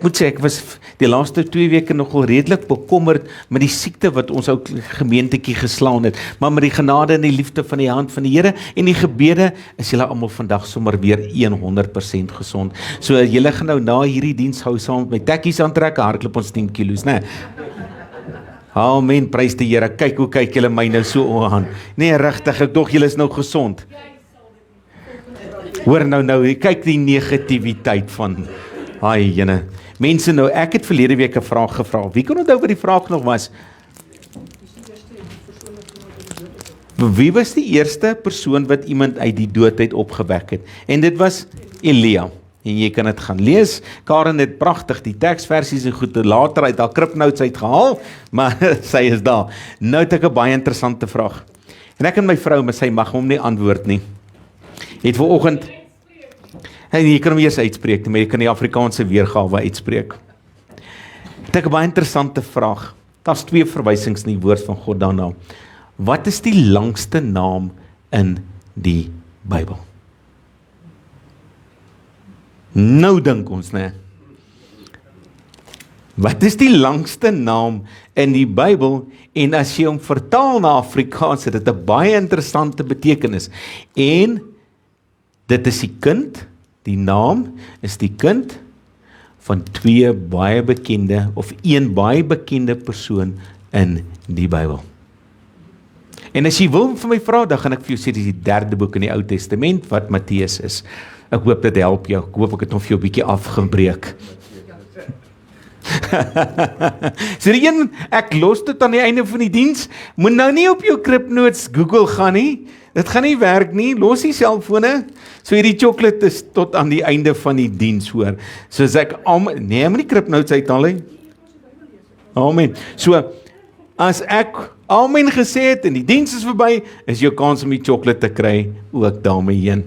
Moet sê, ek was die laaste 2 weke nogal redelik bekommerd met die siekte wat ons ou gemeentetjie geslaan het, maar met die genade en die liefde van die hand van die Here en die gebede, is julle almal vandag sommer weer 100% gesond. So julle gaan nou na hierdie diens hou saam met my tekkies aantrek, hardloop ons 10 kilos, né? Amen, prys die Here. Kyk hoe kyk julle my nou so aan. Nee, regtig, ek dog julle is nou gesond. Hoor nou, kyk die negativiteit van, ai jene. Mense nou, ek het verlede week 'n vraag gevra. Wie kon onthou wat die vraag nog was? Wie was die eerste persoon wat iemand uit die dood uit opgewek het? En dit was Elia. En jy kan dit gaan lees. Karen het pragtig die teksversies en goed later uit haar Kripnotes uitgehaal, maar sy is daar. Nou het ek 'n baie interessante vraag. En ek en my vrou, maar sy mag hom nie antwoord nie. Het vanoggend jy kan hom eers uitspreek, maar jy kan die Afrikaanse weergawe uitspreek. Het ek 'n baie interessante vraag. Daar's 2 verwysings in die woord van God daarna. Wat is die langste naam in die Bybel? Nou dink ons, né? Wat is die langste naam in die Bybel? En as jy hom vertaal na Afrikaans, het dit 'n baie interessante betekenis. En dit is die kind. Die naam is die kind van 2 baie bekende, of 1 baie bekende persoon in die Bybel. En as jy wil vir my vra, dan gaan ek vir jou sê, dit is die 3de boek in die Ou Testament, wat Matteus is. Ek hoop dit help jou, ek hoop ek het hom vir jou 'n bietjie afgebreek. So die een, ek los dit aan die einde van die diens, moet nou nie op jou Kripnotes Google gaan nie, dit gaan nie werk nie, los die selfone, so hierdie chocolate is tot aan die einde van die diens hoor, so as ek, nee, moet nie Kripnotes uithaal nie, amen, so, as ek amen gesê het, en die diens is verby, is jou kans om die chocolate te kry, ook daarmee heen,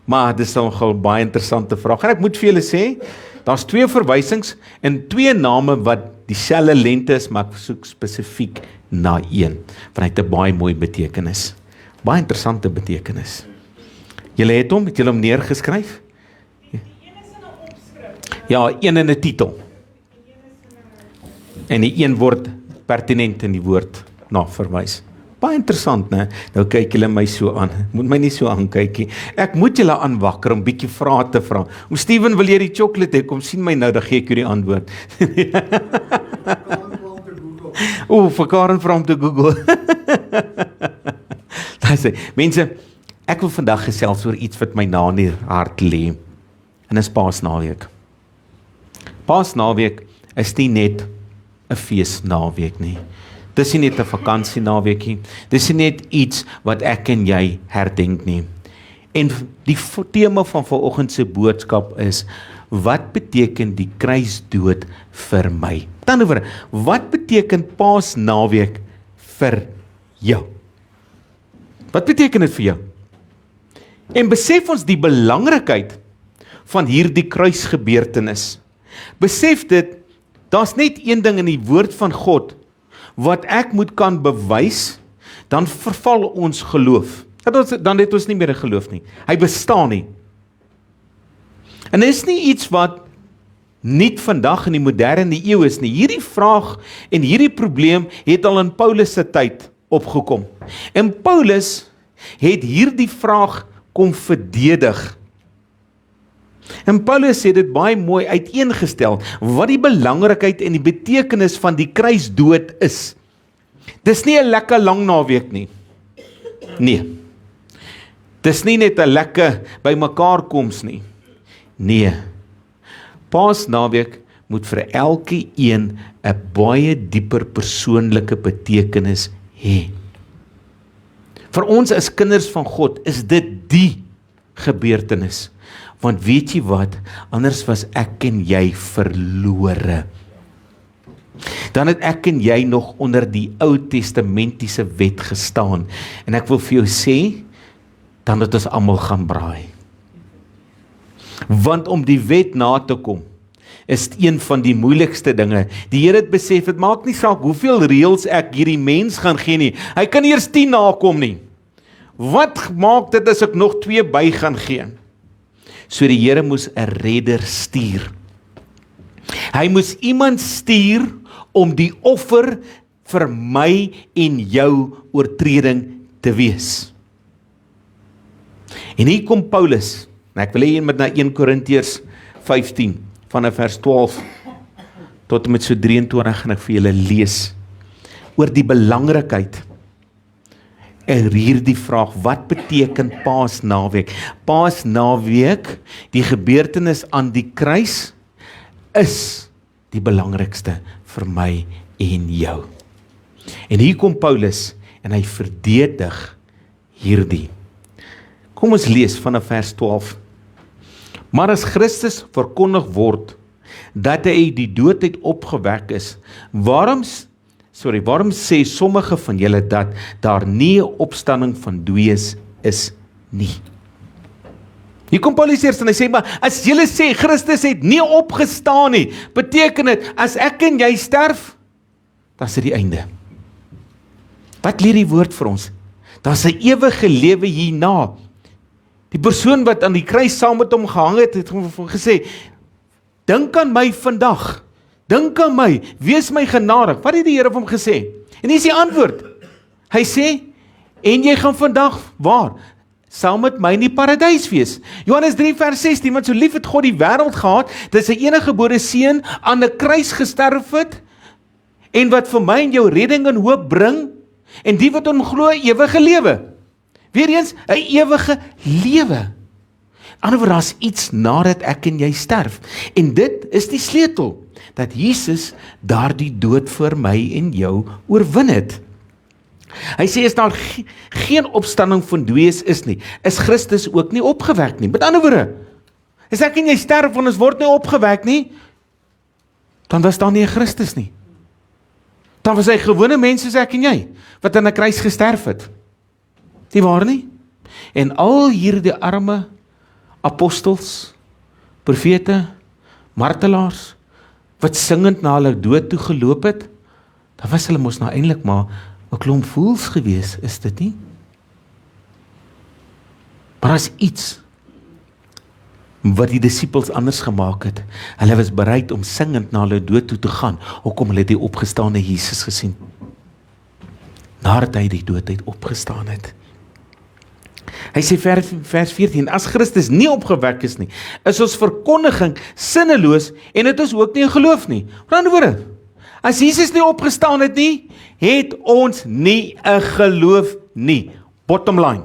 maar dit is nogal baie interessante vraag, en ek moet vir julle sê, daar's 2 verwysings en 2 name wat dieselfde lengte is, maar ek soek spesifiek na een, want hy het 'n baie mooi betekenis. Baie interessante betekenis. Julle het hom neergeskryf? Ja, een in 'n titel. En die een word pertinent in die woord na verwys. Baie interessant, né? Nou kyk julle my so aan. Moet my nie so aankyk nie. Ek moet julle aanwakker om bietjie vrae te vra. Steven, wil jy die chocolate hê? Kom sien my nou, dan gee ek jou die antwoord. Vir Karen vra om te Google. Mense, ek wil vandag gesels oor iets wat my na in die hart lê. En dis Paasnaweek. Paasnaweek is nie net 'n feesnaweek nie. Dis nie net 'n vakansienaweek nie. Dis nie net iets wat ek en jy herdenk nie. En die tema van vanoggend se boodskap is, wat beteken die kruisdood vir my? Dan oor, wat beteken Paasnaweek vir jou? Wat beteken dit vir jou? En besef ons die belangrikheid van hierdie kruisgebeurtenis. Besef dit, daar's net een ding in die woord van God wat ek moet kan bewys, dan verval ons geloof. Dan het ons nie meer 'n geloof nie. Hy bestaan nie. En is nie iets wat nie vandag in die moderne eeu is nie. Hierdie vraag en hierdie probleem het al in Paulus se tyd opgekom. En Paulus het hierdie vraag kom verdedig. En Paulus het dit baie mooi uiteengestel, wat die belangrikheid en die betekenis van die kruisdood is. Dis nie 'n lekker lang naweek nie. Nee. Dis nie net 'n lekker bymekaar koms nie. Nee. Paasnaweek moet vir elke een 'n baie dieper persoonlike betekenis hê. Vir ons as kinders van God is dit die gebeurtenis. Want weet jy wat, anders was ek en jy verlore. Dan het ek en jy nog onder die Ou Testamentiese wet gestaan. En ek wil vir jou sê, dan het ons almal gaan braai. Want om die wet na te kom, is een van die moeilikste dinge. Die Here het besef, het maak nie saak hoeveel reëls ek hierdie mens gaan gee nie. Hy kan eers 10 nakom nie. Wat maak dit as ek nog 2 by gaan gee? So die Here moes 'n redder stuur. Hy moes iemand stuur om die offer vir my en jou oortreding te wees. En hier kom Paulus, en ek wil hê jy moet na 1 Korintiërs 15, vanaf vers 12, tot en met so 23, en ek vir julle lees, oor die belangrikheid, en hierdie vraag, wat beteken Paasnaweek? Paasnaweek, die gebeurtenis aan die kruis, is die belangrikste vir my en jou. En hier kom Paulus, en hy verdedig hierdie. Kom ons lees vanaf vers 12. Maar as Christus verkondig word, dat hy uit die dood uit opgewek is, waarom sê sommige van julle dat daar nie 'n opstanding van dooies is nie? Hier kom Paulus eers en hy sê, maar as julle sê Christus het nie opgestaan nie, beteken dit, as ek en jy sterf, dan is dit die einde. Wat leer die woord vir ons? Daar is 'n ewige lewe hierna. Die persoon wat aan die kruis saam met hom gehang het, het gesê, dink aan my vandag, dink aan my, wees my genadig. Wat het die Here vir hom gesê? En hier is die antwoord. Hy sê, en jy gaan vandag, waar? Saam met my in die paradys wees. Johannes 3 vers 16, want so lief het God die wêreld gehad, dat sy eniggebore seun aan 'n kruis gesterf het, en wat vir my en jou redding en hoop bring, en die wat hom glo, ewige lewe. Weereens, 'n ewige lewe. Anderswoorde, daar's iets nadat ek en jy sterf. En dit is die sleutel, dat Jesus daardie dood vir my en jou oorwin het. Hy sê, as daar geen opstanding van dooies is nie, is Christus ook nie opgewek nie. Met ander woorde, as ek en jy sterf en ons word nie opgewek nie, dan was daar nie 'n Christus nie. Dan was hy gewone mense soos ek en jy, wat aan 'n kruis gesterf het. Nie waar nie? En al hierdie arme apostels, profete, martelaars, wat singend na hulle dood toe geloop het, dan was hulle mos nou eintlik maar 'n klomp fools gewees, is dit nie? Maar as iets wat die disippels anders gemaak het, hulle was bereid om singend na hulle dood toe te gaan, hoekom hulle die opgestane Jesus gesien, nadat hy die dood uit opgestaan het. Hy sê vers 14, as Christus nie opgewek is nie, is ons verkondiging sinneloos, en dit is ook nie 'n geloof nie. Met ander woorde, as Jesus nie opgestaan het nie, het ons nie 'n geloof nie. Bottom line.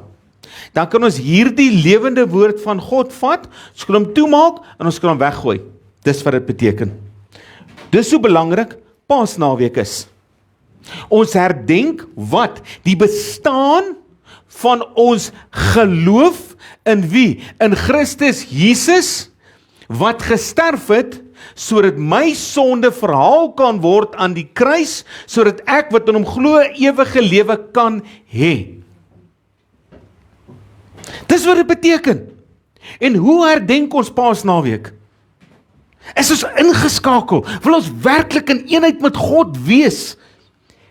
Dan kan ons hierdie lewende woord van God vat, ons kan hom toemaak, en ons kan hom weggooi. Dis wat dit beteken. Dis so belangrik, Paasnaweek is. Ons herdenk wat? Die bestaan van ons geloof in wie? In Christus Jesus, wat gesterf het, sodat my sonde verhaal kan word aan die kruis, sodat ek wat in hom glo ewige lewe kan hê. Dis wat dit beteken. En hoe herdenk ons Paasnaweek? Is ons ingeskakel? Wil ons werklik in eenheid met God wees?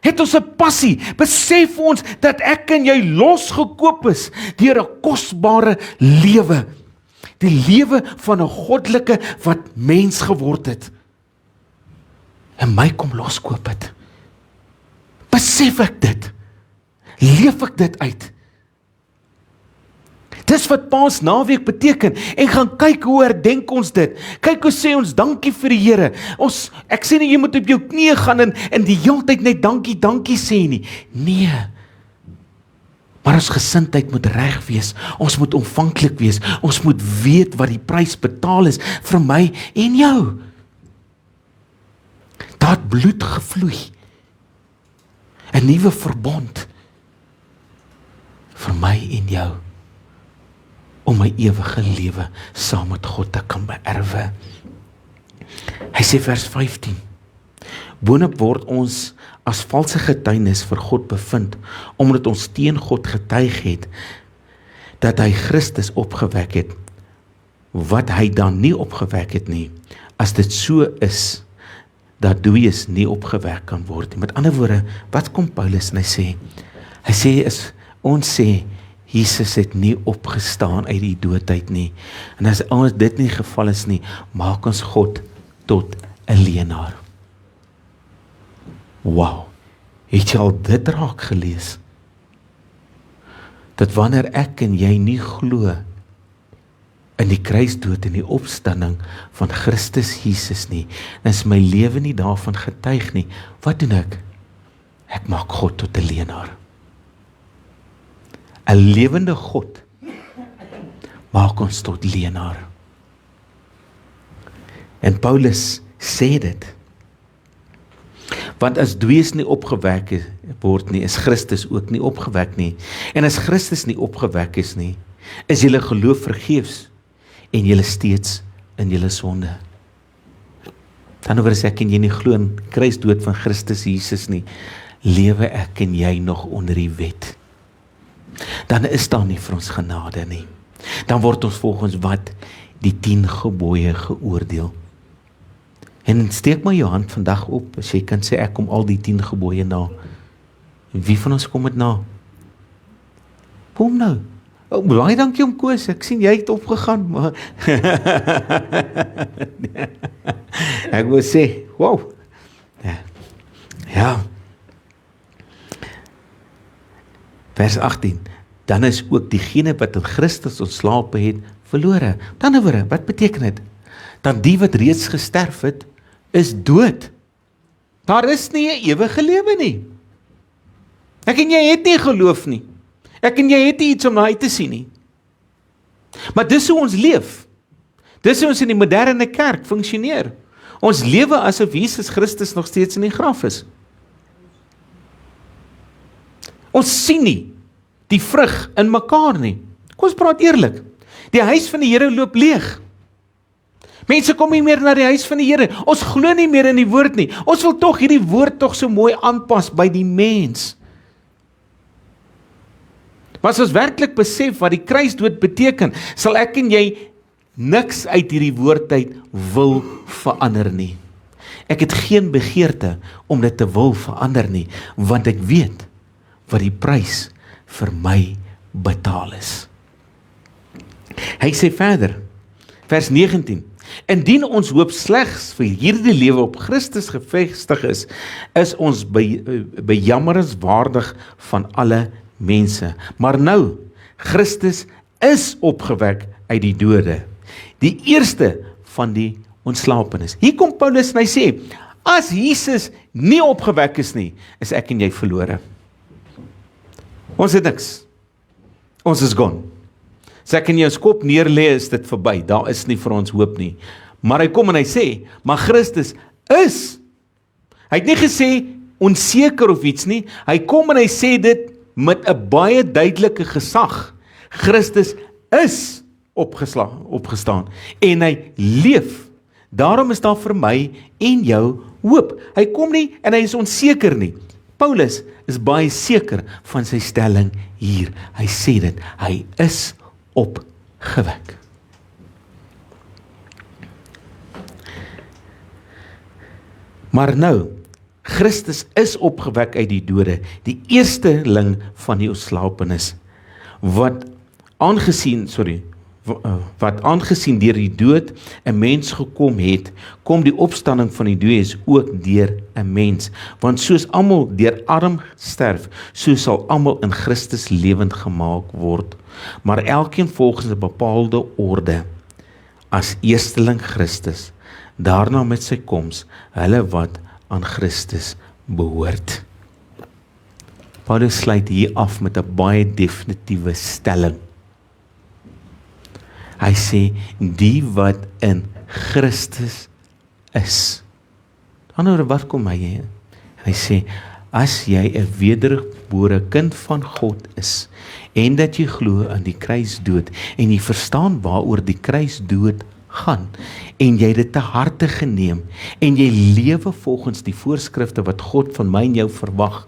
Het ons 'n passie? Besef ons dat ek en jy losgekoop is deur 'n kosbare lewe. Die lewe van 'n goddelike wat mens geword het. En my kom loskoop het. Besef ek dit? Leef ek dit uit? Dis wat Paasnaweek beteken, en gaan kyk hoe herdenk ons dit. Kyk hoe sê ons dankie vir die Here. Ek sê nie jy moet op jou knieë gaan en die hele tyd net dankie, dankie sê nie. Nee. Maar ons gesindheid moet reg wees. Ons moet ontvanklik wees. Ons moet weet wat die prys betaal is vir my en jou. Daar het bloed gevloei. 'n nuwe verbond vir my en jou, om my ewige lewe saam met God te kan beerwe. Hy sê vers 15, boonop word ons as valse getuienis vir God bevind, omdat ons teen God getuig het, dat hy Christus opgewek het, wat hy dan nie opgewek het nie, as dit so is, dat dooies nie opgewek kan word. Met ander woorde, wat kom Paulus en hy sê, ons sê, Jesus het nie opgestaan uit die dood uit nie. En as ons dit nie geval is nie, maak ons God tot 'n leenaar. Wow, het jy al dit raak gelees? Dat wanneer ek en jy nie glo in die kruisdood en die opstanding van Christus Jesus nie, dan is my lewe nie daarvan getuig nie. Wat doen ek? Ek maak God tot 'n leenaar. 'n lewende God maak ons tot leenaar. En Paulus sê dit. Want as dooies nie opgewek word nie, is Christus ook nie opgewek nie. En as Christus nie opgewek is nie, is julle geloof vergeefs en julle steeds in julle sonde. Anderswoorde as ek en jy nie glo in die kruisdood van Christus Jesus nie, lewe ek en jy nog onder die wet. Dan is daar nie vir ons genade nie. Dan word ons volgens wat? Die 10 gebooie geoordeel. En steek maar jou hand vandag op, as jy kan sê, ek kom al die 10 gebooie na. Wie van ons kom dit na? Kom nou. Baie dankie om Koos, ek sien jy het opgegaan, maar ek wil sê, wow. Ja. Vers 18. Dan is ook diegene wat in Christus ontslape het, verlore. Anderswoorde, wat beteken dit? Dan die wat reeds gesterf het, is dood. Daar is nie 'n ewige lewe nie. Ek en jy het nie geloof nie. Ek en jy het nie iets om na uit te sien nie. Maar dis hoe ons leef. Dis hoe ons in die moderne kerk funksioneer. Ons lewe asof Jesus Christus nog steeds in die graf is. Ons sien nie die vrug in mekaar nie. Kom ons praat eerlik. Die huis van die Here loop leeg. Mense kom nie meer na die huis van die Here. Ons glo nie meer in die woord nie. Ons wil tog hierdie woord tog so mooi aanpas by die mens. Maar as ons werklik besef wat die kruisdood beteken, sal ek en jy niks uit hierdie woord uit wil verander nie. Ek het geen begeerte om dit te wil verander nie, want ek weet wat die prys vir my betaal is. Hy sê verder, vers 19, indien ons hoop slegs vir hierdie lewe op Christus gevestig is ons bejammerenswaardig van alle mense. Maar nou, Christus is opgewek uit die dode, die eerste van die ontslapenis. Hier kom Paulus en hy sê, as Jesus nie opgewek is nie, is ek en jy verlore. Ons het niks. Ons is gone. As ek in jou kop neerlê, is dit verby. Daar is nie vir ons hoop nie. Maar hy kom en hy sê, maar Christus is. Hy het nie gesê onseker of iets nie. Hy kom en hy sê dit met 'n baie duidelike gesag. Christus is opgestaan en hy leef. Daarom is daar vir my en jou hoop. Hy kom nie en hy is onseker nie. Paulus is baie seker van sy stelling hier. Hy sê dit, hy is opgewek. Maar nou, Christus is opgewek uit die dode, die eersteling van die ontslapenis, wat aangesien deur die dood 'n mens gekom het, kom die opstanding van die dooies ook deur 'n mens. Want soos almal deur Adam sterf, so sal almal in Christus lewend gemaak word. Maar elkeen volgens 'n bepaalde orde. As eersteling Christus, daarna met sy koms, hulle wat aan Christus behoort. Paulus sluit hier af met 'n baie definitiewe stelling. Hy sê, die wat in Christus is. Anderswoorde, wat kom hy? Hy sê, as jy 'n wedergebore kind van God is, en dat jy glo aan die kruisdood, en jy verstaan waaroor die kruisdood gaan, en jy dit te harte geneem, en jy lewe volgens die voorskrifte wat God van my en jou verwag,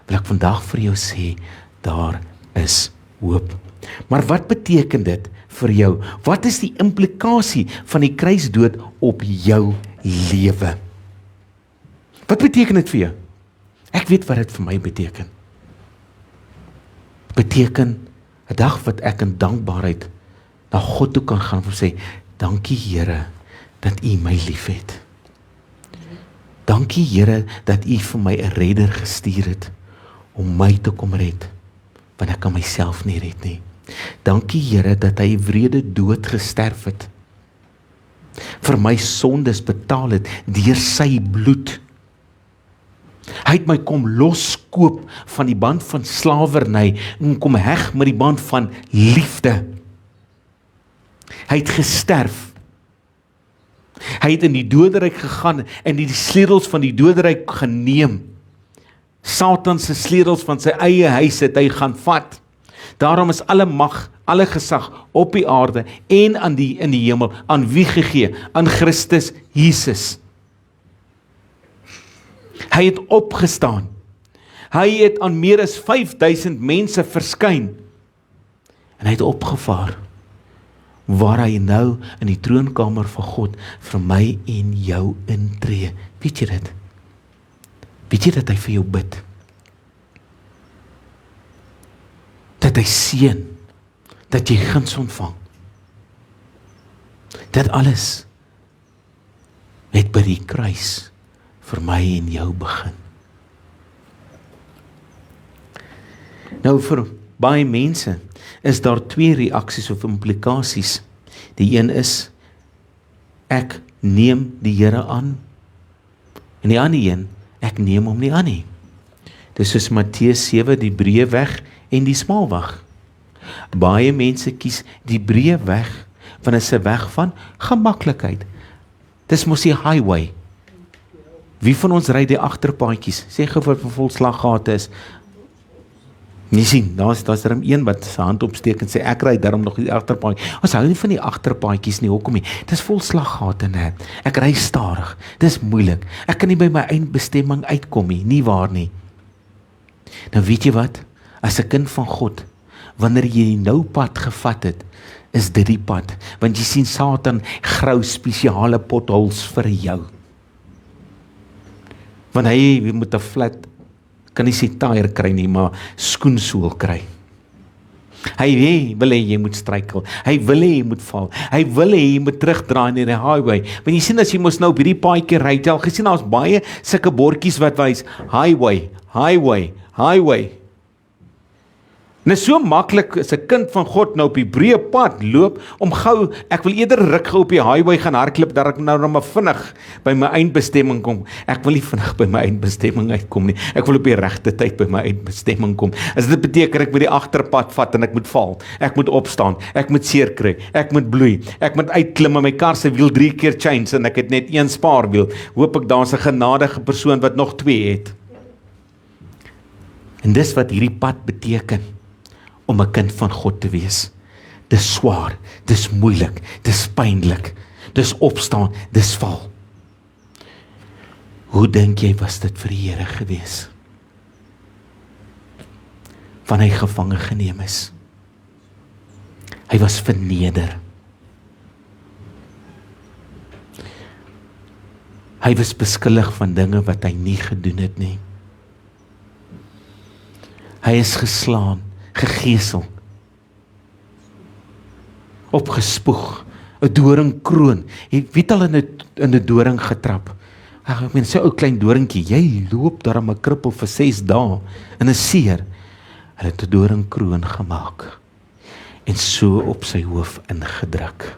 wil ek vandag vir jou sê, daar is hoop. Maar wat beteken dit vir jou? Wat is die implikasie van die kruisdood op jou lewe? Wat beteken dit vir jou? Ek weet wat dit vir my beteken. Beteken 'n dag wat ek in dankbaarheid na God toe kan gaan en sê, dankie Here, dat U my liefhet. Dankie Here dat U vir my 'n redder gestuur het om my te kom red, want ek kan myself nie red nie. Dankie Here dat hy 'n wrede dood gesterf het, vir my sondes betaal het deur sy bloed. Hy het my kom loskoop van die band van slawerny en kom heg met die band van liefde. Hy het gesterf. Hy het in die doderyk gegaan en die sleutels van die doderyk geneem. Satan se sleutels van sy eie huis het hy gaan vat. Daarom is alle mag, alle gesag op die aarde en in die hemel aan wie gegee? Aan Christus Jesus. Hy het opgestaan. Hy het aan meer as 5000 mense verskyn. En hy het opgevaar, waar hy nou in die troonkamer van God vir my en jou intree. Weet jy dit? Weet jy dat hy vir jou bid? Dat hy seën, dat jy guns ontvang. Dit alles het by die kruis vir my en jou begin. Nou vir baie mense is daar 2 reaksies of implikasies. Die een is, ek neem die Here aan, en die ander een, ek neem hom nie aan nie. Dis soos Matteus 7, die breë weg en die smal weg. Baie mense kies die breë weg, want dit is 'n weg van gemaklikheid. Dis mos die highway. Wie van ons ry die agterpaadjies? Sê gou wat vol slaggate is. Nie sien, daar's darm een wat sy hand opsteek en sê, ek ry daarom nog die agterpaadjie. Ons hou nie van die agterpaadjies nie, hoekom nie? Dis vol slaggate, né? Ek ry stadig, dis moeilik. Ek kan nie by my eindbestemming uitkom nie waar nie. Nou weet jy wat? As 'n kind van God, wanneer jy die nou pad gevat het, is dit die pad. Want jy sien, Satan grou spesiale potholes vir jou. Want hy moet 'n flat, kan nie sy tyre kry nie, maar skoensool kry. Hy wil hê jy moet struikel. Hy wil hê jy moet val. Hy wil hê jy moet terugdraai in die highway. Want jy sien, as jy mos nou op hierdie paadjie ry, jy al gesien, daar's baie sulke bordjies wat wys, highway, highway, highway. En dit is so maklik as 'n kind van God nou op die breë pad loop, om gou, ek wil eerder ruk gou op die highway gaan hardloop, dat ek nou maar vinnig by my eindbestemming kom. Ek wil nie vinnig by my eindbestemming uitkom nie. Ek wil op die regte tyd by my eindbestemming kom. As dit beteken ek moet die agterpad vat en ek moet val, ek moet opstaan, ek moet seer kry, ek moet bloei, ek moet uitklim en my kar se wiel 3 keer change en ek het net 1 spaarwiel. Hoop ek daar's 'n genadige persoon wat nog 2 het. En dis wat hierdie pad beteken, om 'n kind van God te wees. Dis swaar, dis moeilik, dis pynlik, dis opstaan, dis val. Hoe dink jy was dit vir die Here gewees? Van hy gevange geneem is. Hy was verneder. Hy was beskuldig van dinge wat hy nie gedoen het nie. Hy is geslaan, gegeesel, opgespoeg, 'n doringkroon. Jy weet al in 'n doring getrap. Ek meen, so 'n ou klein doringkie, jy loop daar om 'n krippel vir 6 dae in 'n seer. Hulle het 'n doringkroon gemaak en so op sy hoof ingedruk.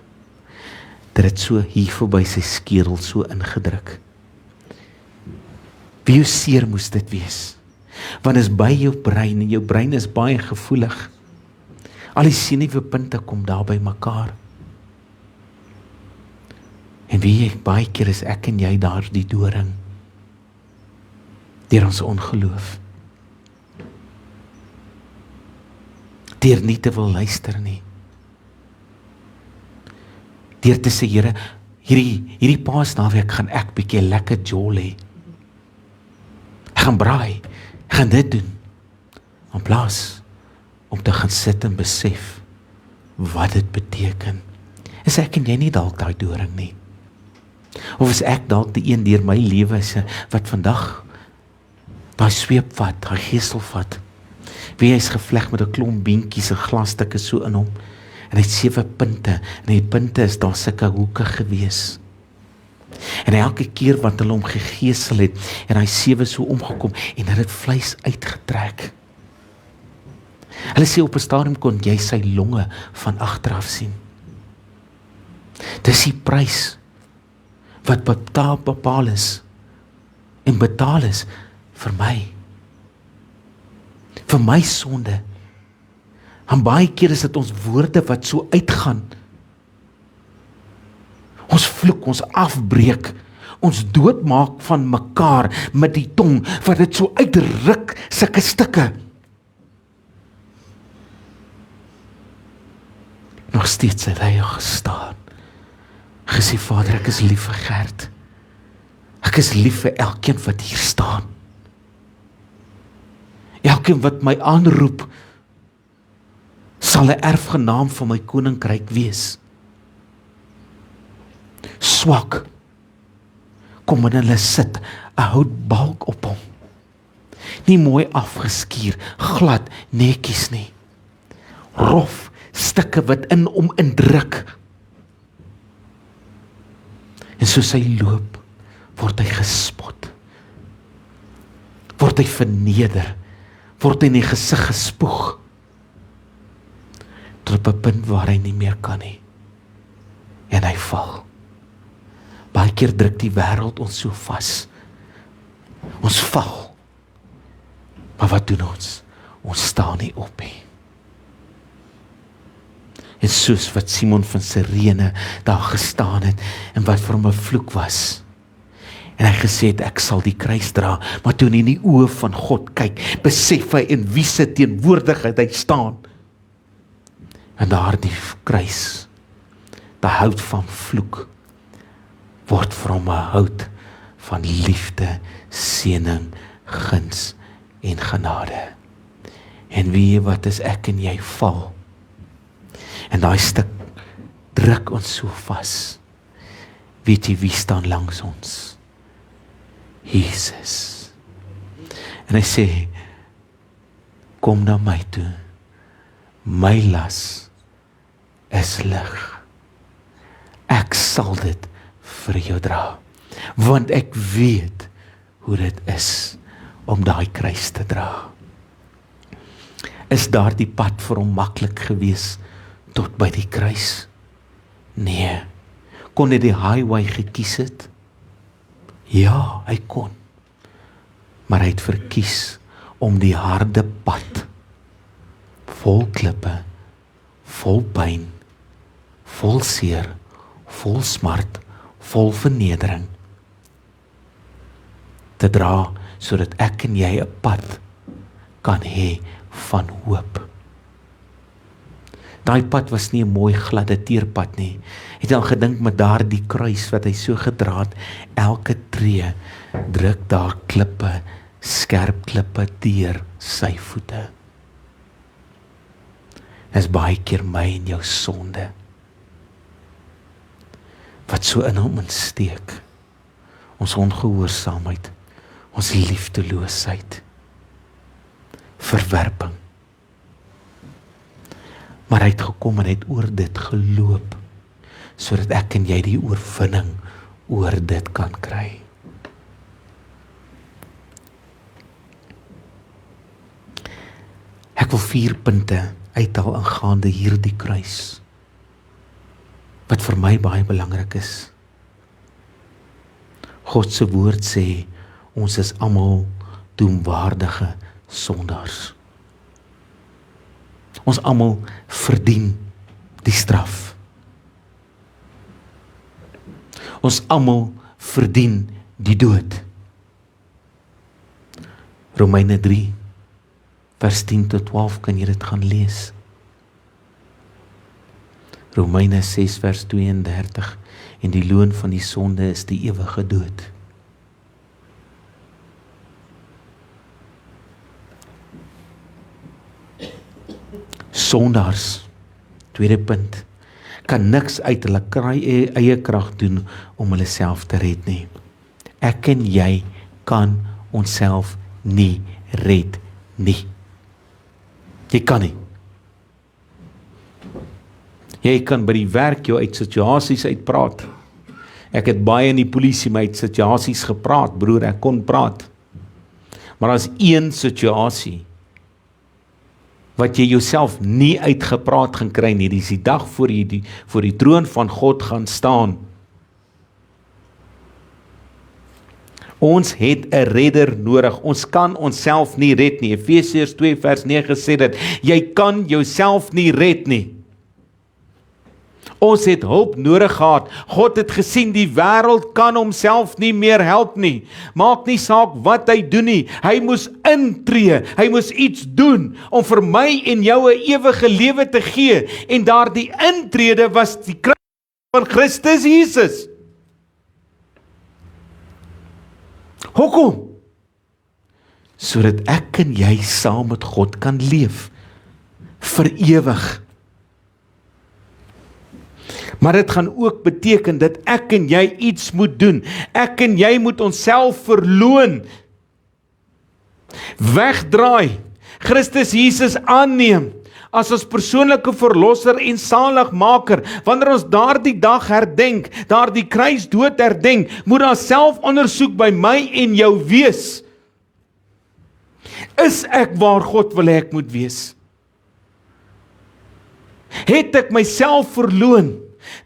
Dit het so hier verby sy skedel so ingedruk. Wie seer moes dit wees? Want is by jou brein, en jou brein is baie gevoelig. Al die senuweepunte kom daar by mekaar. En wie baie keer is ek en jy daar die doring, deur ons ongeloof, deur nie te wil luister nie, deur te sê, Here, hierdie Paasnaweek gaan ek bietjie lekker jol hê. Ek gaan braai, ek gaan dit doen, in plaas om te gaan sit en besef wat dit beteken. Is ek en jy nie dalk daai doring nie? Of is ek dalk die een deur my lewe wat vandag daai sweep vat, daai gesel vat? Wie hy is gevleg met 'n klomp beentjies en glasstukke so in hom, en hy het 7 punte, en die punte is daar sulke hoeke gewees. En elke keer wat hulle hom gegeesel het, en hy 7 so omgekom, en het vleis uitgetrek. Hulle sê op 'n stadium kon jy sy longe van agteraf sien. Dis die prys wat bepaal is, en betaal is vir my sonde. En baie keer is dit ons woorde wat so uitgaan. Ons vloek, ons afbreek, ons doodmaak van mekaar met die tong, wat dit so uitruk, sulke stukke. Nog steeds het hy gestaan. Gesê, Vader, ek is lief vir Gert. Ek is lief vir elkeen wat hier staan. Elkeen wat my aanroep, sal 'n erfgenaam van my koninkryk wees. Swak, kom in hulle sit, 'n houtbalk op hom. Nie mooi afgeskuur, glad, netjies nie. Rof, stukke wat in hom indruk. En soos hy loop, word hy gespot. Word hy verneder. Word hy in die gesig gespoeg. Tot op 'n punt waar hy nie meer kan nie. En hy val. Baie keer druk die wêreld ons so vas. Ons val. Maar wat doen ons? Ons staan nie op nie. En soos wat Simon van Sirene daar gestaan het, en wat vir hom 'n vloek was, en hy gesê het, ek sal die kruis dra, maar toe hy in die oë van God kyk, besef hy in wie se teenwoordigheid hy staan. En daar die kruis, die hout van vloek, word vir hom 'n hout van liefde, seëning, guns en genade. En wie wat is ek en jy val? En daai stuk druk ons so vas. Weet jy wie staan langs ons? Jesus. En hy sê, kom na my toe. My las is lig. Ek sal dit vir jou dra. Want ek weet hoe dit is om daai kruis te dra. Is daardie pad vir hom maklik gewees tot by die kruis? Nee. Kon hy die highway gekies het? Ja, hy kon. Maar hy het verkies om die harde pad, vol klippe, vol pyn, vol seer, vol smart, vol vernedering, te dra, sodat ek en jy 'n pad kan hê van hoop. Daai pad was nie 'n mooi gladde teerpad nie. Het al gedink met daardie kruis wat hy so gedra het, elke tree druk daar klippe, skerp klippe deur sy voete. Dis baie keer my en jou sonde wat so in hom insteek. Ons ongehoorsaamheid, ons liefdeloosheid, verwerping. Maar hy het gekom en hy het oor dit geloop, sodat ek en jy die oorwinning oor dit kan kry. Ek wil 4 punte uithaal aangaande hierdie kruis, wat vir my baie belangrik is. God se woord sê, ons is almal doemwaardige sondaars. Ons almal verdien die straf. Ons almal verdien die dood. Romeine 3, vers 10 tot 12, kan jy dit gaan lees. Romeine 6 vers 32, en die loon van die sonde is die ewige dood. Sondaars, tweede punt, kan niks uit hulle eie krag doen om hulle self te red nie. Ek en jy kan onsself nie red nie. Jy kan nie. Jy kan by die werk jou uit situasies uitpraat. Ek het baie in die polisie met situasies gepraat, broer, ek kon praat. Maar as een situasie, wat jy jouself nie uitgepraat gaan kry nie, dis die dag voor jy voor die troon van God gaan staan. Ons het 'n redder nodig, ons kan onsself nie red nie. Efesiërs 2 vers 9 sê dit, jy kan jouself nie red nie. Ons het hulp nodig gehad. God het gesien die wêreld kan homself nie meer help nie. Maak nie saak wat hy doen nie. Hy moes intree. Hy moes iets doen om vir my en jou 'n ewige lewe te gee. En daardie intrede was die kruis van Christus Jesus. Hoekom? Sodat ek en jy saam met God kan leef. Vir ewig. Maar dit gaan ook beteken dat ek en jy iets moet doen. Ek en jy moet onsself verloon. Wegdraai. Christus Jesus aanneem as ons persoonlike verlosser en saligmaker. Wanneer ons daardie dag herdenk, daardie kruisdood herdenk, moet daar selfondersoek by my en jou wees. Is ek waar God wil hê ek moet wees? Het ek myself verloon?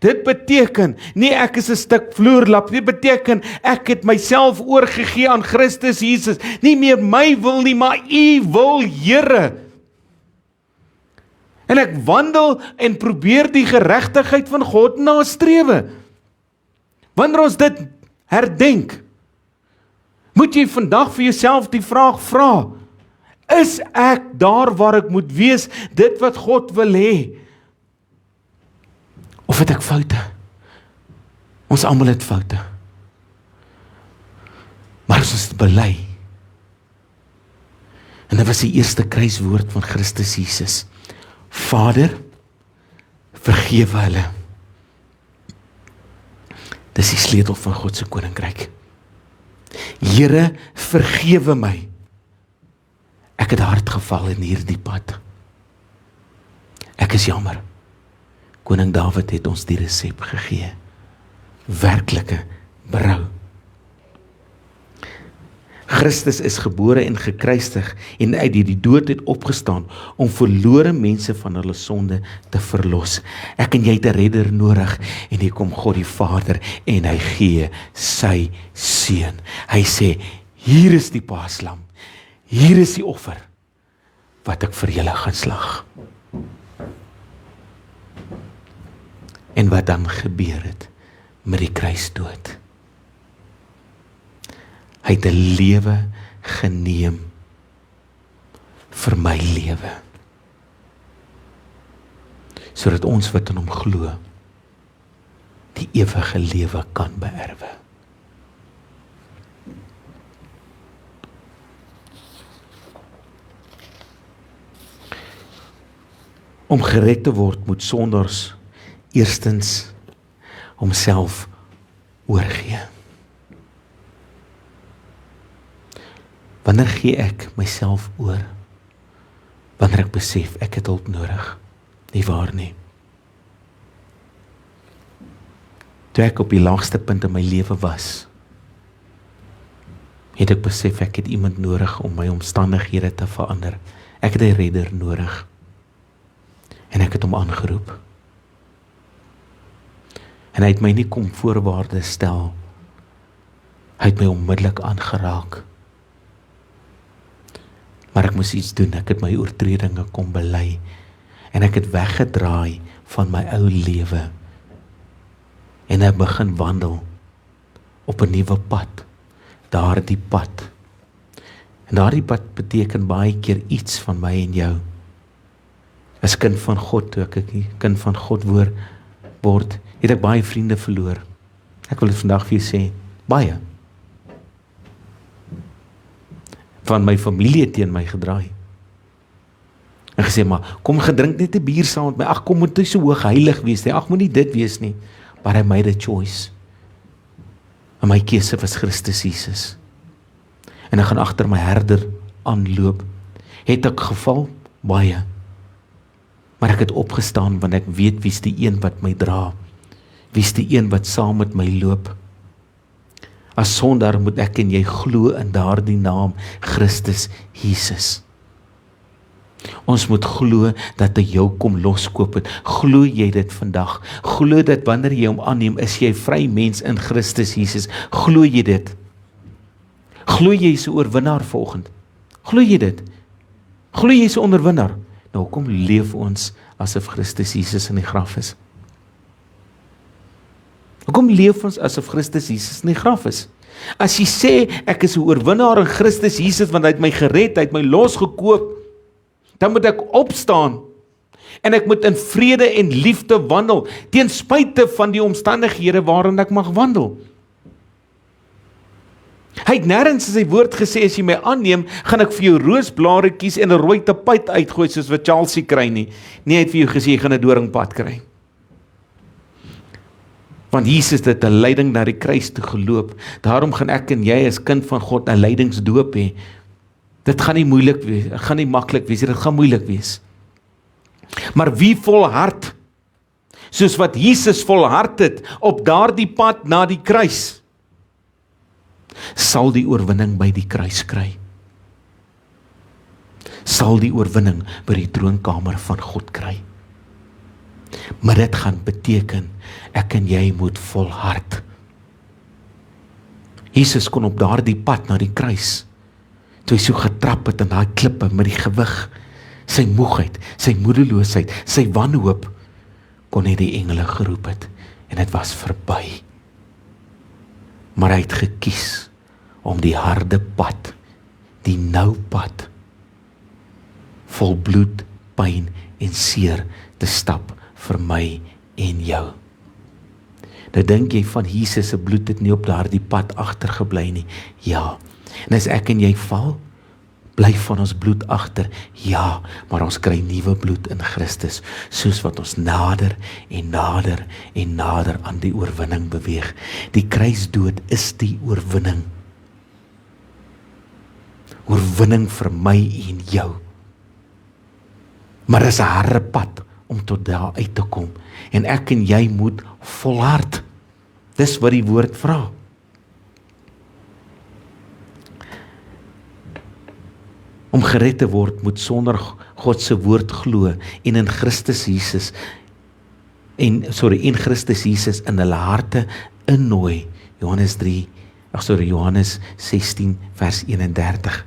Dit beteken, nie ek is 'n stuk vloerlap, dit beteken, ek het myself oorgegee aan Christus Jesus, nie meer my wil nie, maar U wil, Here. En ek wandel en probeer die geregtigheid van God nastrewe. Wanneer ons dit herdenk, moet jy vandag vir jouself die vraag vra, is ek daar waar ek moet wees, dit wat God wil hê? Of het ek foute? Ons almal het foute. Maar as ons dit bely, en dit was die eerste kruiswoord van Christus Jesus, Vader, vergewe hulle. Dis die sleutel van God se koninkryk. Here, vergewe my. Ek het hard geval in hierdie pad. Ek is jammer. Koning Dawid het ons die resep gegee. Werklike berou. Christus is gebore en gekruisig en uit die dood het opgestaan om verlore mense van hulle sonde te verlos. Ek en jy het 'n redder nodig en hier kom God die Vader en hy gee sy seun. Hy sê, hier is die paaslam. Hier is die offer wat ek vir julle gaan slag. En wat dan gebeur het met die kruisdood? Hy het 'n lewe geneem vir my lewe. Sodat ons wat in hom glo, die ewige lewe kan beerwe. Om gered te word moet sondaars eerstens homself oorgee. Wanneer gee ek myself oor? Wanneer ek besef ek het hulp nodig. Nie waar nie. Toe ek op die laagste punt in my lewe was, het ek besef ek het iemand nodig om my omstandighede te verander. Ek het 'n redder nodig. En ek het hom aangeroep. En hy het my nie kom voorwaardes stel. Hy het my onmiddellik aangeraak. Maar ek moes iets doen, ek het my oortredinge kom bely. En ek het weggedraai van my ou lewe. En ek begin wandel op 'n nuwe pad. Daardie pad. En daardie pad beteken baie keer iets van my en jou. As kind van God, toe ek 'n kind van God word, het ek baie vriende verloor. Ek wil dit vandag vir jou sê, baie. Van my familie teen my gedraai. En gesê, maar kom gedrink net 'n bier saam met my. Ag, kom moet jy so hoog heilig wees nie. Ag, moet nie dit wees nie. But I made a choice. En my keuse was Christus Jesus. En ek gaan agter my herder aanloop. Het ek geval? Baie. Maar ek het opgestaan want ek weet wie's die een wat my dra. Wie's die een wat saam met my loop. As sondaar moet ek en jy glo in daardie naam, Christus Jesus. Ons moet glo dat hy jou kom loskoop het. Glo jy dit vandag? Glo dat wanneer jy hom aanneem, is jy 'n vry mens in Christus Jesus? Glo jy dit? Glo jy is 'n oorwinnaar vanoggend? Glo jy dit? Glo jy is 'n onderwinnaar? Nou kom leef ons asof Christus Jesus in die graf is. Hoekom leef ons asof Christus Jesus in die graf is? As jy sê, ek is 'n oorwinnaar in Christus Jesus, want hy het my gered, hy het my losgekoop, dan moet ek opstaan, en ek moet in vrede en liefde wandel, teen spyte van die omstandighede waarin ek mag wandel. Hy het nêrens in sy woord gesê, as jy my aanneem, gaan ek vir jou roosblaartjies en 'n rooi tapuit uitgooi, soos wat Chelsea kry nie. Nee, hy het vir jou gesê, jy gaan 'n doringpad kry. Want Jesus het 'n lyding na die kruis toe geloop. Daarom gaan ek en jy as kind van God 'n lydingsdoop hê. Dit gaan nie moeilik wees, dit gaan nie maklik wees, dit gaan moeilik wees. Maar wie volhard, soos wat Jesus volhard het op daardie pad na die kruis, sal die oorwinning by die kruis kry. Sal die oorwinning by die troonkamer van God kry. Maar dit gaan beteken, ek en jy moet volhard. Jesus kon op daardie pad na die kruis, toe hy so getrap het in daai klippe met die gewig, sy moegheid, sy moedeloosheid, sy wanhoop, kon hy die engele geroep het, en dit was verby. Maar hy het gekies om die harde pad, die nou pad, vol bloed, pyn en seer te stap vir my en jou. Nou dink jy van Jesus se bloed het nie op daardie pad agtergebly nie. Ja, en as ek en jy val, bly van ons bloed agter. Ja, maar ons kry nuwe bloed in Christus, soos wat ons nader en nader en nader aan die oorwinning beweeg. Die kruisdood is die oorwinning. Oorwinning vir my en jou. Maar is 'n harde pad om tot daar uit te kom. En ek en jy moet volhard. Dis wat die woord vra. Om gered te word, moet sonder God se woord glo en in Christus Jesus in Christus Jesus in hulle harte innooi. Johannes 16 vers 31.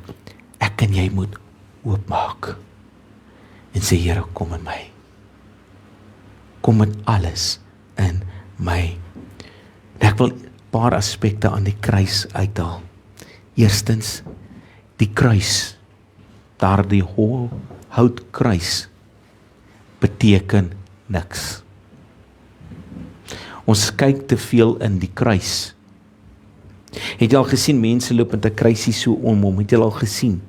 Ek en jy moet oopmaak en sê, Here, kom in my. Kom met alles in my. En ek wil 'n paar aspekte aan die kruis uithaal. Eerstens, die kruis, daardie houtkruis, beteken niks. Ons kyk te veel in die kruis. Het jy al gesien, mense loop met 'n kruisie so om hom, het jy al gesien?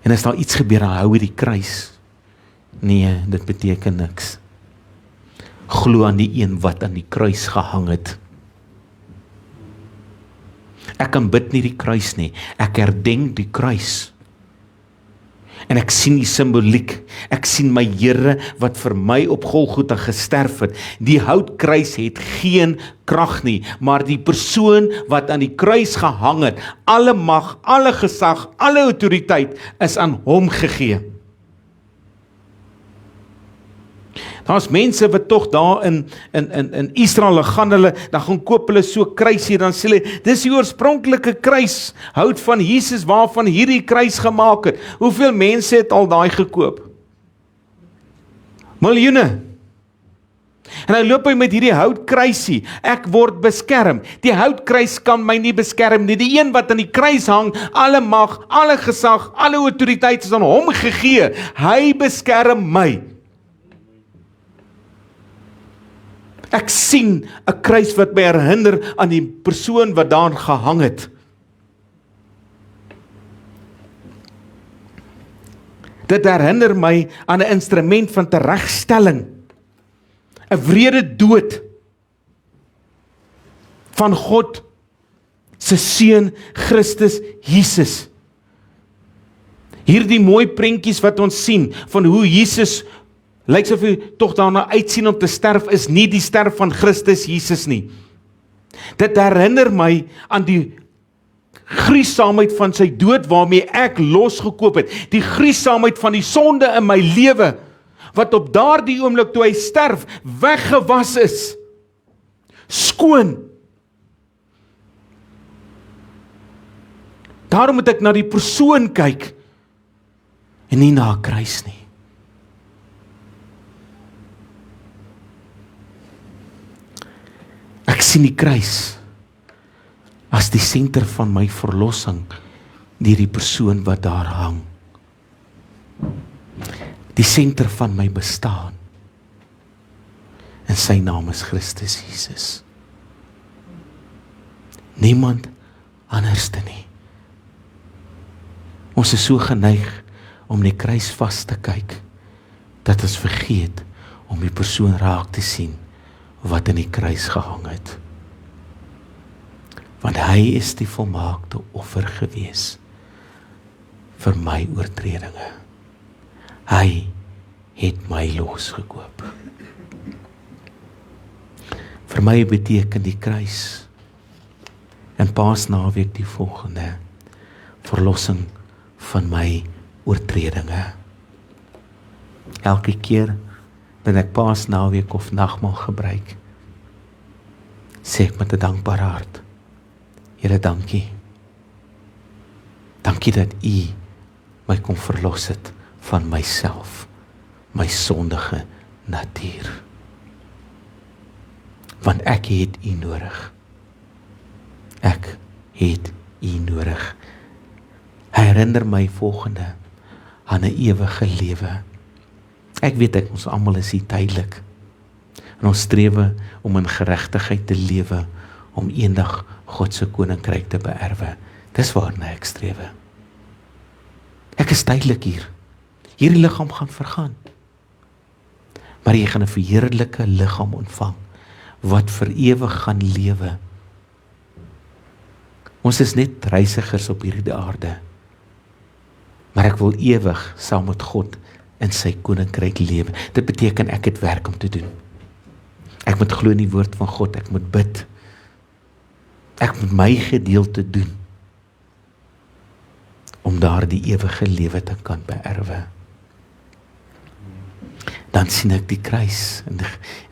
En as daar iets gebeur, dan hou hy die kruis. Nee, dit beteken niks. Glo aan die een wat aan die kruis gehang het. Ek kan bid nie die kruis nie, ek herdenk die kruis. En ek sien die simboliek, ek sien my Here wat vir my op Golgotha gesterf het. Die houtkruis het geen krag nie, maar die persoon wat aan die kruis gehang het, alle mag, alle gesag, alle autoriteit is aan hom gegee. Daar's mense wat tog daar in Israel gaan hulle, dan gaan koop hulle so kruisie, dan sê hulle, dis die oorspronklike kruis, hout van Jesus waarvan hierdie kruis gemaak het. Hoeveel mense het al daai gekoop? Miljoene. En nou loop hy met hierdie houtkruisie, ek word beskerm. Die houtkruis kan my nie beskerm nie. Die een wat aan die kruis hang, alle mag, alle gesag, alle autoriteit is aan hom gegee. Hy beskerm my. Ek sien 'n kruis wat my herinner aan die persoon wat daar gehang het. Dit herinner my aan 'n instrument van teregstelling, 'n wrede dood van God se seun Christus Jesus. Hierdie mooi prentjies wat ons sien van hoe Jesus lyk asof hy tog daarna uitsien om te sterf, is nie die sterf van Christus Jesus nie. Dit herinner my aan die gruusaamheid van sy dood waarmee ek losgekoop het. Die gruusaamheid van die sonde in my lewe, wat op daardie oomblik toe hy sterf, weggewas is. Skoon. Daarom moet ek na die persoon kyk, en nie na 'n kruis nie. Ek sien die kruis as die senter van my verlossing deur die persoon wat daar hang. Die senter van my bestaan. En sy naam is Christus Jesus. Niemand anderste nie. Ons is so geneig om die kruis vas te kyk, dat ons vergeet om die persoon raak te sien wat in die kruis gehang het. Want hy is die volmaakte offer gewees vir my oortredinge. Hy het my losgekoop. Vir my beteken die kruis en Paasnaweek die volgende: verlossing van my oortredinge. Elke keer wanneer ek Paasnaweek of nagmaal gebruik, sê ek met 'n dankbare hart: Here, dankie. Dankie dat U my kon verlos het van myself, my sondige natuur. Want ek het U nodig. Ek het U nodig. Hy herinner my volgende aan 'n ewige lewe. Ek weet ons almal is hier tydelik. En ons strewe om in geregtigheid te lewe, om eendag God se koninkryk te beerwe. Dis waarna ek strewe. Ek is tydelik hier. Hierdie liggaam gaan vergaan. Maar jy gaan 'n verheerlike liggaam ontvang, wat vir ewig gaan lewe. Ons is net reisigers op hierdie aarde. Maar ek wil ewig saam met God in sy koninkryk lewe. Dit beteken ek het werk om te doen. Ek moet glo in die woord van God, ek moet bid. Ek moet my gedeelte doen om daardie ewige lewe te kan beerwe. Dan sien ek die kruis en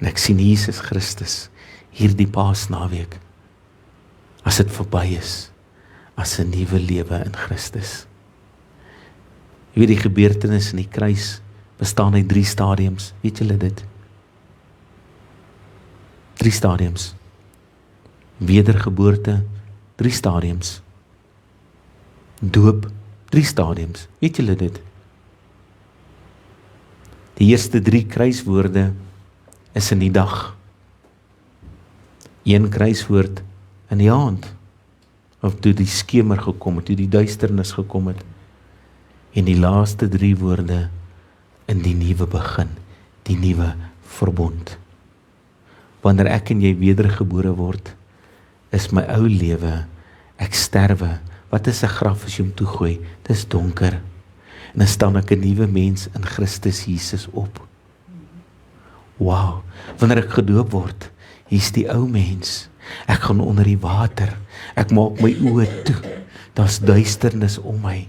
ek sien Jesus Christus hierdie Paasnaweek as dit verby is, as 'n nuwe lewe in Christus. Jy weet, die gebeurtenis in die kruis bestaan uit 3 stadiums. Weet julle dit? 3 stadiums. Wedergeboorte, 3 stadiums. Doop, 3 stadiums. Weet julle dit? Die eerste 3 kruiswoorde is in die dag. 1 kruiswoord in die aand, of toe die skemer gekom het, toe die duisternis gekom het. En die laaste 3 woorde in die nuwe begin, die nuwe verbond. Wanneer ek en jy wedergebore word, is my ou lewe, ek sterwe. Wat is 'n graf as jy hom toegooi? Dis donker. En dan staan ek 'n nuwe mens in Christus Jesus op. Wow, wanneer ek gedoop word, hier's die ou mens. Ek gaan onder die water. Ek maak my oë toe. Daar's duisternis om my.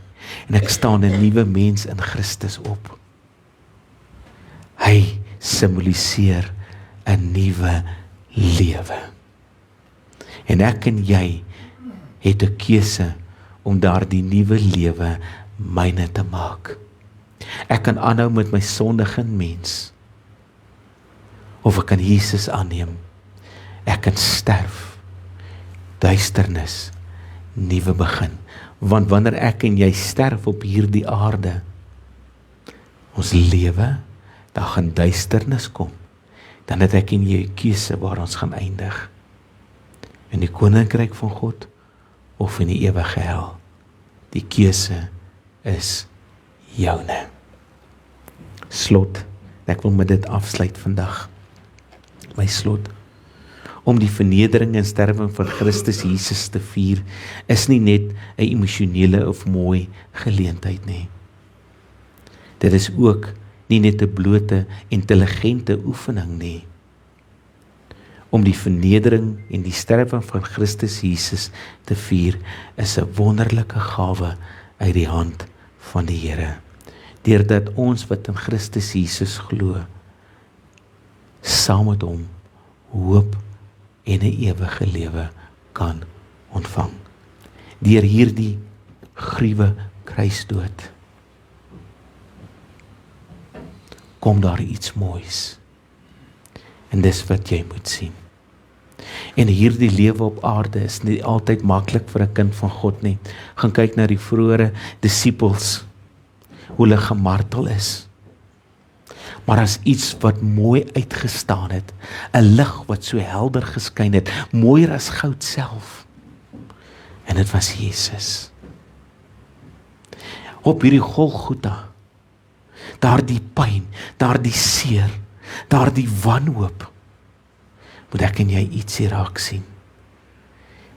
En ek staan 'n nuwe mens in Christus op. Hy simboliseer 'n nuwe lewe. En ek en jy het 'n keuse om daardie nuwe lewe myne te maak. Ek kan aanhou met my sondige mens, of ek kan Jesus aanneem. Ek kan sterf, duisternis, nuwe begin. Want wanneer ek en jy sterf op hierdie aarde, ons lewe, dan gaan duisternis kom. Dan het ek en jy 'n keuse waar ons gaan eindig. In die koninkryk van God of in die ewige hel. Die keuse is joune. Slot. Ek wil met dit afsluit vandag. My slot. Om die vernedering en sterwing van Christus Jesus te vier, is nie net 'n emosionele of mooi geleentheid nie. Dit is ook nie net 'n blote intelligente oefening nie. om die vernedering en die sterwe van Christus Jesus te vier, is 'n wonderlike gawe uit die hand van die Here. Deurdat ons wat in Christus Jesus glo, saam met hom hoop en 'n ewige lewe kan ontvang. Deur hierdie gruwe kruisdood kom daar iets moois. En dis wat jy moet sien. En hierdie lewe op aarde is nie altyd maklik vir 'n kind van God nie. Gaan kyk na die vroeëre disippels, hoe hulle gemartel is. Maar as iets wat mooi uitgestaan het, 'n lig wat so helder geskyn het, mooier as goud self. En dit was Jesus. Op hierdie Golgotha, daardie pyn, daardie seer, daardie wanhoop, moet ek en jy iets hier raak sien.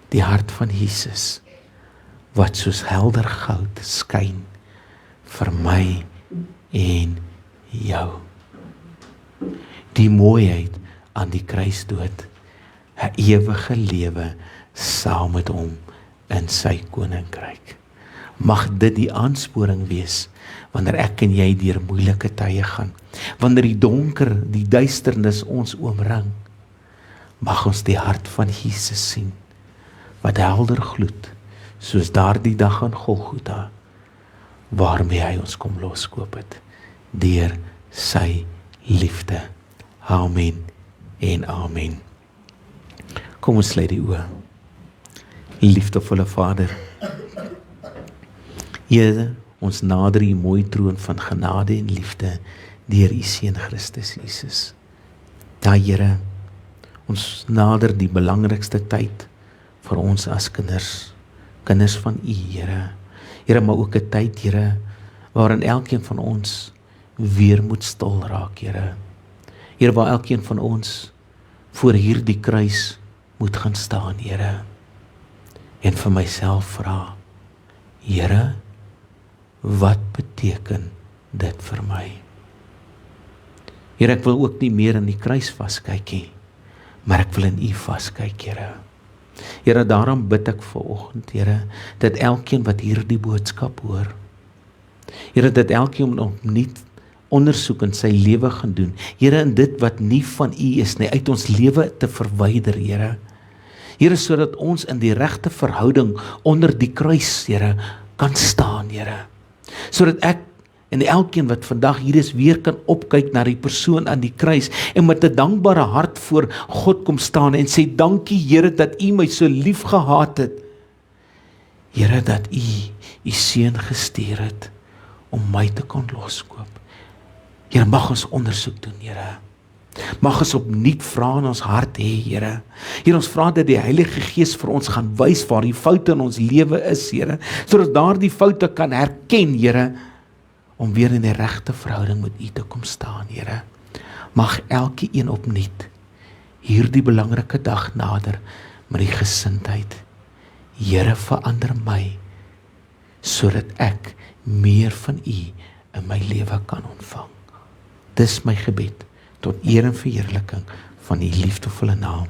Die hart van Jesus, wat soos helder goud skyn, vir my en jou. Die mooiheid aan die kruisdood, 'n ewige lewe saam met hom in sy koninkryk. Mag dit die aansporing wees, wanneer ek en jy deur moeilike tye gaan, wanneer die donker, die duisternis ons oomring, mag ons die hart van Jesus sien, wat helder gloed, soos daardie dag aan Golgotha, waarmee hy ons kom loskoop het, deur sy liefde. Amen en amen. Kom ons sluit die oë. Liefdevolle Vader, Here, ons nader U mooi troon van genade en liefde deur U Seun Christus Jesus. Ja, Here, ons nader die belangrikste tyd vir ons as kinders van U, Here. Here, maar ook 'n tyd, Here, waarin elkeen van ons weer moet stil raak, Here. Here, waar elkeen van ons voor hierdie kruis moet gaan staan, Here. En vir myself vra, Here, wat beteken dit vir my? Here, ek wil ook nie meer in die kruis vaskyk nie, maar ek wil in U vaskyk, Here. Here, daarom bid ek vanoggend, Here, dat elkeen wat hierdie boodskap hoor, Here, dat elkeen opnuut ondersoek in sy lewe gaan doen, Here, in dit wat nie van U is nie, uit ons lewe te verwyder, Here. Here, sodat ons in die regte verhouding onder die kruis, Here, kan staan, Here. Sodat ek en elkeen wat vandag hier is, weer kan opkyk na die persoon aan die kruis en met 'n dankbare hart voor God kom staan en sê, dankie, Here, dat U my so lief gehad het. Here, dat U Seun gestuur het om my te kon loskoop. Here, mag ons ondersoek doen, Here. Mag ons opnuut vra in ons hart hê, Here. Here, ons vra dat die Heilige Gees vir ons gaan wys waar die foute in ons lewe is, Here, sodat daardie foute kan herken, Here, om weer in die regte verhouding met U te kom staan, Here. Mag elke een opnuut hierdie belangrike dag nader met die gesindheid, Here, verander my, sodat ek meer van U in my lewe kan ontvang. Dis my gebed, tot eer en verheerliking van die liefdevolle naam,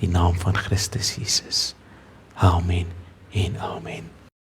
die naam van Christus Jesus. Amen en amen.